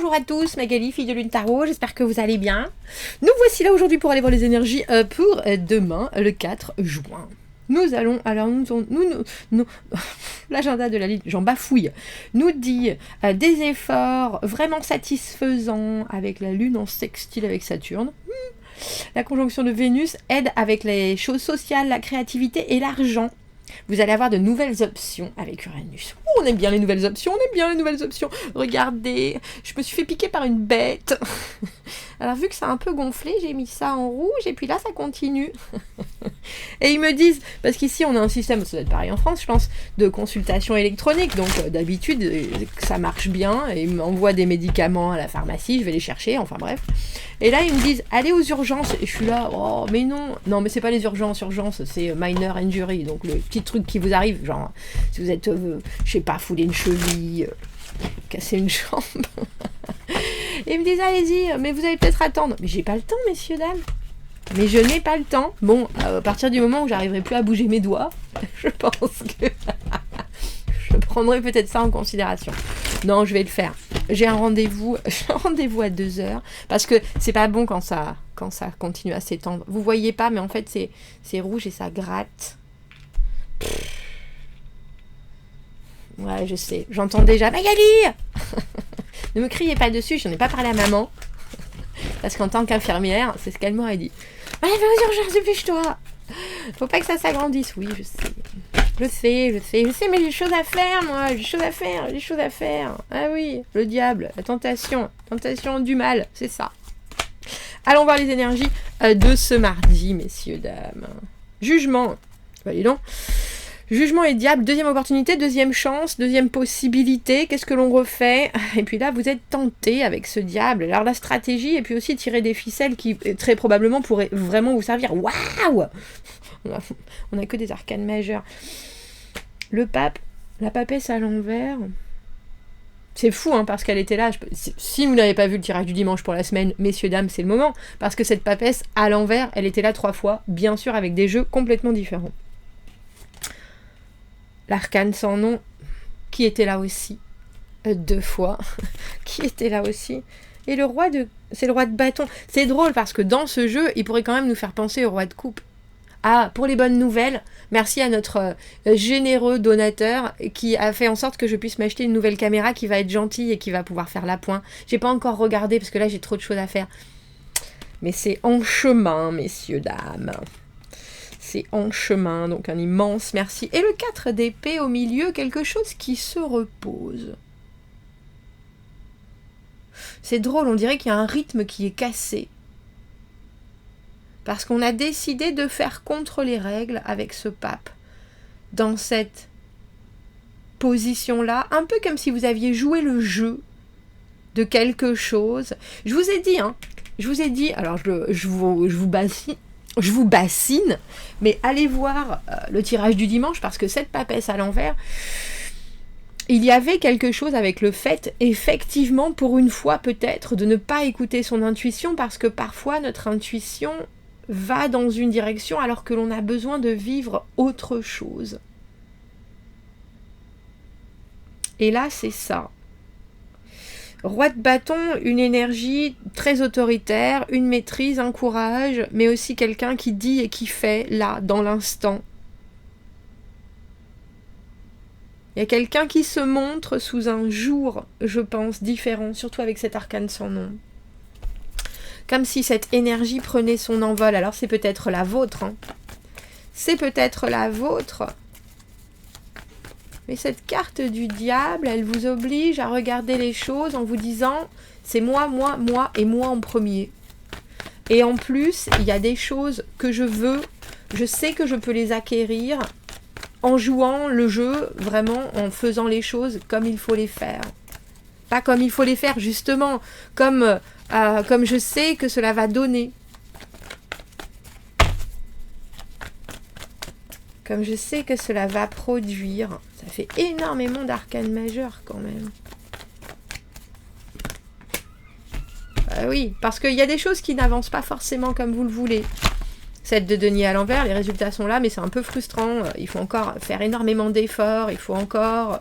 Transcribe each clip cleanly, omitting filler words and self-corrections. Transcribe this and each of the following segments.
Bonjour à tous, Magali, fille de Lune Tarot, j'espère que vous allez bien. Nous voici là aujourd'hui pour aller voir les énergies pour demain, le 4 juin. Nous allons, alors nous l'agenda de la Lune, j'en bafouille, nous dit des efforts vraiment satisfaisants avec la Lune en sextile avec Saturne. La conjonction de Vénus aide avec les choses sociales, la créativité et l'argent. Vous allez avoir de nouvelles options avec Uranus. On aime bien les nouvelles options, Regardez, je me suis fait piquer par une bête. Alors vu que ça a un peu gonflé, j'ai mis ça en rouge et puis là ça continue. Et ils me disent, parce qu'ici on a un système, ça doit être pareil en France je pense, de consultation électronique, donc d'habitude ça marche bien, et ils m'envoient des médicaments à la pharmacie, je vais les chercher, enfin bref. Et là ils me disent, allez aux urgences, et je suis là, oh mais non mais c'est pas les urgences, c'est minor injury, donc le petit truc qui vous arrive, genre si vous êtes, je sais pas, foulé une cheville, casser une jambe. Et ils me disent, allez-y, mais vous allez peut-être attendre. Mais j'ai pas le temps, messieurs, dames. Mais je n'ai pas le temps. Bon, à partir du moment où j'arriverai plus à bouger mes doigts, je pense que je prendrai peut-être ça en considération. Non, je vais le faire. J'ai un rendez-vous à 2h, parce que c'est pas bon quand ça continue à s'étendre. Vous voyez pas, mais en fait, c'est rouge et ça gratte. Ouais, je sais. J'entends déjà, Magali. Ne me criez pas dessus, j'en ai pas parlé à maman. Parce qu'en tant qu'infirmière, c'est ce qu'elle m'aurait dit. Allez, vas aux urgences, dépêche-toi. Faut pas que ça s'agrandisse. Oui, je sais, mais j'ai des choses à faire, moi. J'ai des choses à faire. Ah oui, le diable, la tentation du mal, c'est ça. Allons voir les énergies de ce mardi, messieurs, dames. Jugement. Bah, dis donc. Jugement et diable, deuxième opportunité, deuxième chance, deuxième possibilité, qu'est-ce que l'on refait? Et puis là, vous êtes tenté avec ce diable. Alors la stratégie, et puis aussi tirer des ficelles qui, très probablement, pourraient vraiment vous servir. Waouh! On n'a que des arcanes majeurs. Le pape, la papesse à l'envers. C'est fou, hein, parce qu'elle était là. Si vous n'avez pas vu le tirage du dimanche pour la semaine, messieurs, dames, c'est le moment. Parce que cette papesse à l'envers, elle était là 3 fois, bien sûr, avec des jeux complètement différents. L'arcane sans nom, qui était là aussi, 2 fois, qui était là aussi. Et c'est le roi de bâton. C'est drôle parce que dans ce jeu, il pourrait quand même nous faire penser au roi de coupe. Ah, pour les bonnes nouvelles, merci à notre généreux donateur qui a fait en sorte que je puisse m'acheter une nouvelle caméra qui va être gentille et qui va pouvoir faire l'appoint. J'ai pas encore regardé parce que là j'ai trop de choses à faire. Mais c'est en chemin, messieurs, dames. C'est en chemin, donc un immense merci. Et le 4 d'épée au milieu, quelque chose qui se repose. C'est drôle, on dirait qu'il y a un rythme qui est cassé. Parce qu'on a décidé de faire contre les règles avec ce pape. Dans cette position-là, un peu comme si vous aviez joué le jeu de quelque chose. Je vous ai dit, alors je vous bassine, mais allez voir le tirage du dimanche, parce que cette papesse à l'envers, il y avait quelque chose avec le fait, effectivement, pour une fois peut-être, de ne pas écouter son intuition, parce que parfois notre intuition va dans une direction alors que l'on a besoin de vivre autre chose. Et là, c'est ça. Roi de bâton, une énergie très autoritaire, une maîtrise, un courage, mais aussi quelqu'un qui dit et qui fait, là, dans l'instant. Il y a quelqu'un qui se montre sous un jour, je pense, différent, surtout avec cet arcane sans nom. Comme si cette énergie prenait son envol. Alors c'est peut-être la vôtre, hein. C'est peut-être la vôtre. Mais cette carte du diable, elle vous oblige à regarder les choses en vous disant « c'est moi et moi en premier ». Et en plus, il y a des choses que je veux, je sais que je peux les acquérir en jouant le jeu, vraiment en faisant les choses comme il faut les faire. Pas comme il faut les faire, justement, comme je sais que cela va donner. Comme je sais que cela va produire. Ça fait énormément d'arcanes majeures quand même. Oui, parce qu'il y a des choses qui n'avancent pas forcément comme vous le voulez. Cette de denier à l'envers, les résultats sont là, mais c'est un peu frustrant. Il faut encore faire énormément d'efforts, il faut encore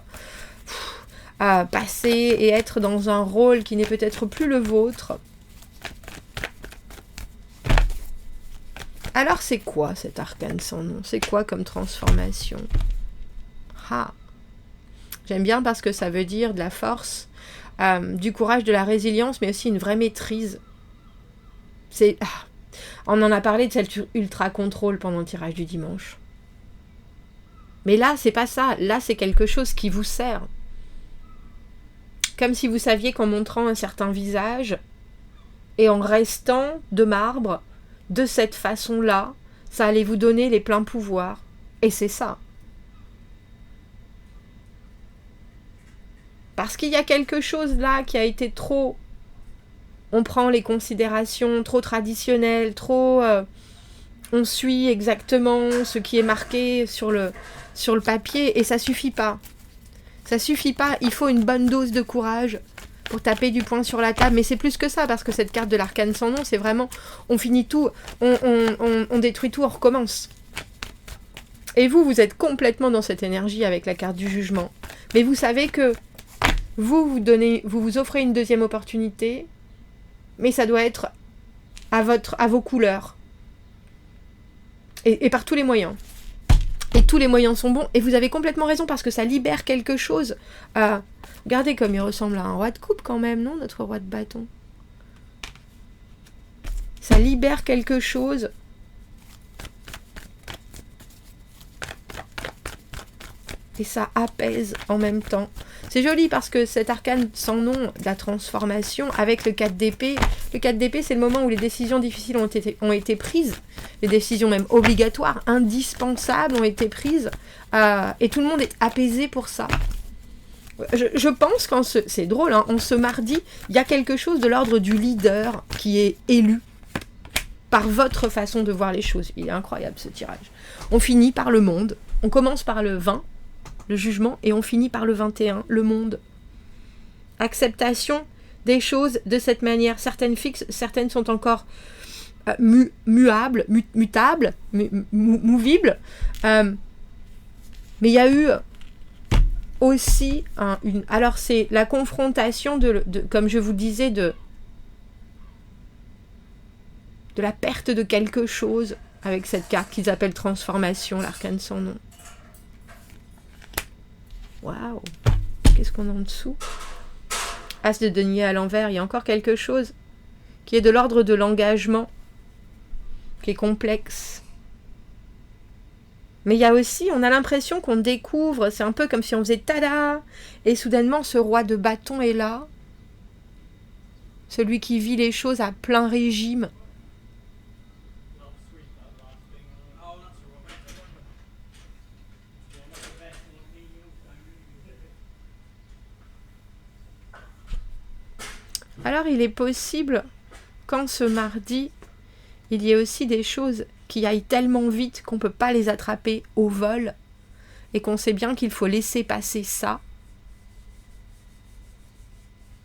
passer et être dans un rôle qui n'est peut-être plus le vôtre. Alors c'est quoi cet arcane sans nom? C'est quoi comme transformation? J'aime bien parce que ça veut dire de la force, du courage, de la résilience, mais aussi une vraie maîtrise. On en a parlé de cet ultra contrôle pendant le tirage du dimanche. Mais là, c'est pas ça. Là, c'est quelque chose qui vous sert. Comme si vous saviez qu'en montrant un certain visage et en restant de marbre, de cette façon-là, ça allait vous donner les pleins pouvoirs. Et c'est ça. Parce qu'il y a quelque chose là qui a été trop... On prend les considérations trop traditionnelles, trop... on suit exactement ce qui est marqué sur le papier et ça suffit pas. Ça suffit pas, il faut une bonne dose de courage pour taper du poing sur la table. Mais c'est plus que ça, parce que cette carte de l'arcane sans nom, c'est vraiment... On finit tout, on détruit tout, on recommence. Et vous êtes complètement dans cette énergie avec la carte du jugement. Mais vous savez que vous offrez une deuxième opportunité, mais ça doit être à vos couleurs. Et par tous les moyens. Et tous les moyens sont bons. Et vous avez complètement raison, parce que ça libère quelque chose. Regardez comme il ressemble à un roi de coupe quand même, non? Notre roi de bâton. Ça libère quelque chose. Et ça apaise en même temps. C'est joli parce que cet arcane sans nom de la transformation avec le 4 d'épée, le 4 d'épée c'est le moment où les décisions difficiles ont été prises, les décisions même obligatoires, indispensables ont été prises et tout le monde est apaisé pour ça. Je pense qu'en c'est drôle, hein, en ce mardi, il y a quelque chose de l'ordre du leader qui est élu par votre façon de voir les choses. Il est incroyable ce tirage. On finit par le monde, on commence par le 20, le jugement, et on finit par le 21, le monde. Acceptation des choses de cette manière. Certaines fixes, certaines sont encore mutables, mouvibles. Mais il y a eu aussi alors c'est la confrontation de comme je vous disais, de la perte de quelque chose avec cette carte qu'ils appellent transformation, l'arcane sans nom. Waouh, qu'est-ce qu'on a en dessous? As de denier à l'envers, il y a encore quelque chose qui est de l'ordre de l'engagement, qui est complexe. Mais il y a aussi, on a l'impression qu'on découvre, c'est un peu comme si on faisait tada, et soudainement ce roi de bâton est là, celui qui vit les choses à plein régime. Alors il est possible qu'en ce mardi, il y ait aussi des choses qui aillent tellement vite qu'on ne peut pas les attraper au vol et qu'on sait bien qu'il faut laisser passer ça.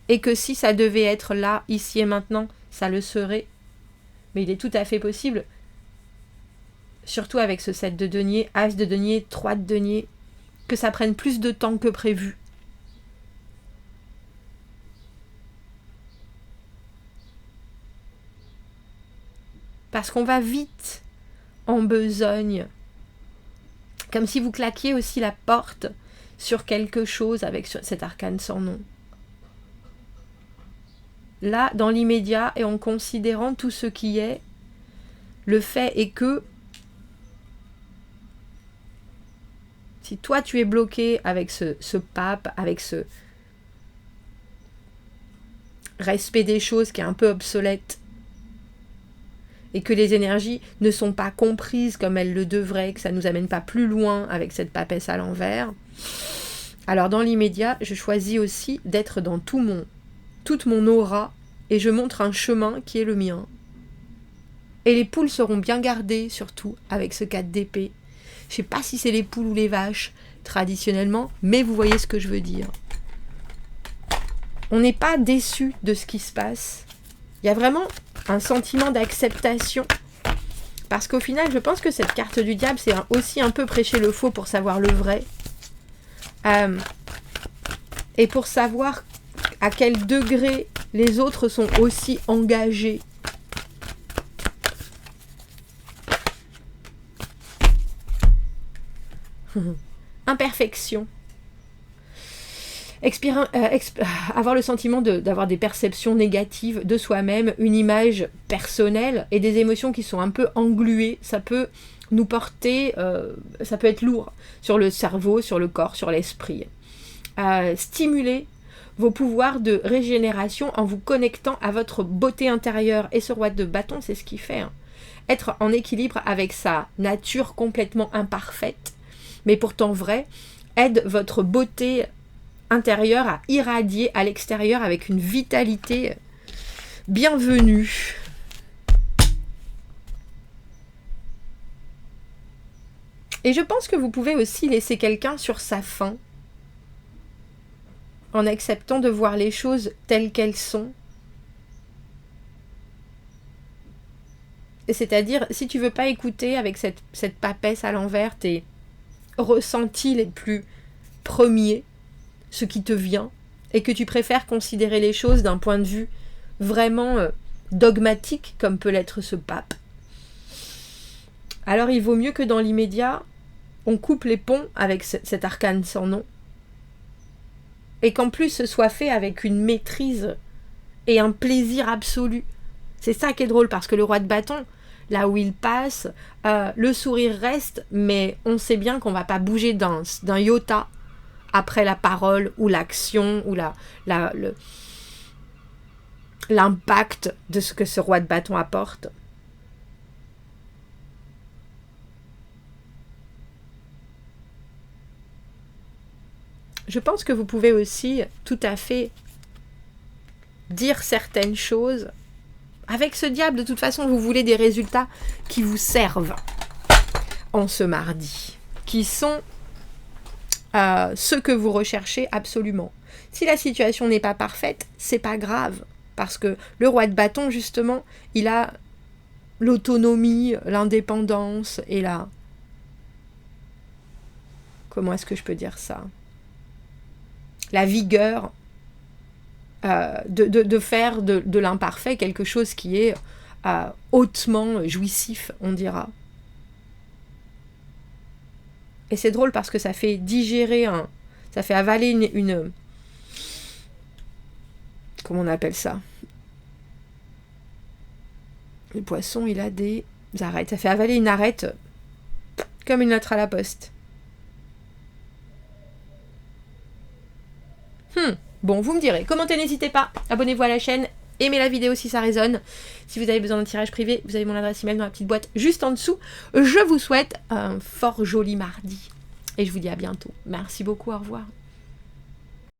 Et que si ça devait être là, ici et maintenant, ça le serait. Mais il est tout à fait possible, surtout avec ce 7 de denier, As de denier, 3 de denier, que ça prenne plus de temps que prévu. Parce qu'on va vite en besogne. Comme si vous claquiez aussi la porte sur quelque chose avec cet arcane sans nom. Là, dans l'immédiat, et en considérant tout ce qui est, le fait est que si toi tu es bloqué avec ce pape, avec ce respect des choses qui est un peu obsolète, et que les énergies ne sont pas comprises comme elles le devraient, que ça ne nous amène pas plus loin avec cette papesse à l'envers, alors dans l'immédiat, je choisis aussi d'être dans toute mon aura, et je montre un chemin qui est le mien. Et les poules seront bien gardées, surtout, avec ce 4 d'épée. Je ne sais pas si c'est les poules ou les vaches, traditionnellement, mais vous voyez ce que je veux dire. On n'est pas déçu de ce qui se passe. Il y a vraiment un sentiment d'acceptation. Parce qu'au final, je pense que cette carte du diable, c'est aussi un peu prêcher le faux pour savoir le vrai. et pour savoir à quel degré les autres sont aussi engagés. Imperfection. Avoir le sentiment d'avoir des perceptions négatives de soi-même, une image personnelle et des émotions qui sont un peu engluées, ça peut nous porter, ça peut être lourd sur le cerveau, sur le corps, sur l'esprit. Stimuler vos pouvoirs de régénération en vous connectant à votre beauté intérieure. Et ce roi de bâton, c'est ce qu'il fait. Hein. Être en équilibre avec sa nature complètement imparfaite, mais pourtant vraie, aide votre beauté intérieure à irradier à l'extérieur avec une vitalité bienvenue. Et je pense que vous pouvez aussi laisser quelqu'un sur sa faim, en acceptant de voir les choses telles qu'elles sont. Et c'est-à-dire, si tu veux pas écouter avec cette papesse à l'envers tes ressentis les plus premiers, ce qui te vient, et que tu préfères considérer les choses d'un point de vue vraiment dogmatique, comme peut l'être ce pape, alors il vaut mieux que dans l'immédiat, on coupe les ponts avec cet arcane sans nom, et qu'en plus ce soit fait avec une maîtrise et un plaisir absolu. C'est ça qui est drôle, parce que le roi de bâton, là où il passe, le sourire reste, mais on sait bien qu'on va pas bouger d'un iota après la parole ou l'action ou l'impact de ce que ce roi de bâton apporte. Je pense que vous pouvez aussi tout à fait dire certaines choses. Avec ce diable, de toute façon, vous voulez des résultats qui vous servent en ce mardi, qui sont ce que vous recherchez absolument. Si la situation n'est pas parfaite, c'est pas grave, parce que le roi de bâton, justement, il a l'autonomie, l'indépendance et la... Comment est-ce que je peux dire ça ? La vigueur de faire de l'imparfait quelque chose qui est hautement jouissif, on dira. Et c'est drôle parce que ça fait digérer, ça fait avaler une comment on appelle ça ? Le poisson, il a des arêtes. Ça fait avaler une arête comme une lettre à la poste. Bon, vous me direz. Commentez, n'hésitez pas. Abonnez-vous à la chaîne. Aimez la vidéo si ça résonne. Si vous avez besoin d'un tirage privé, vous avez mon adresse email dans la petite boîte juste en dessous. Je vous souhaite un fort joli mardi. Et je vous dis à bientôt. Merci beaucoup, au revoir.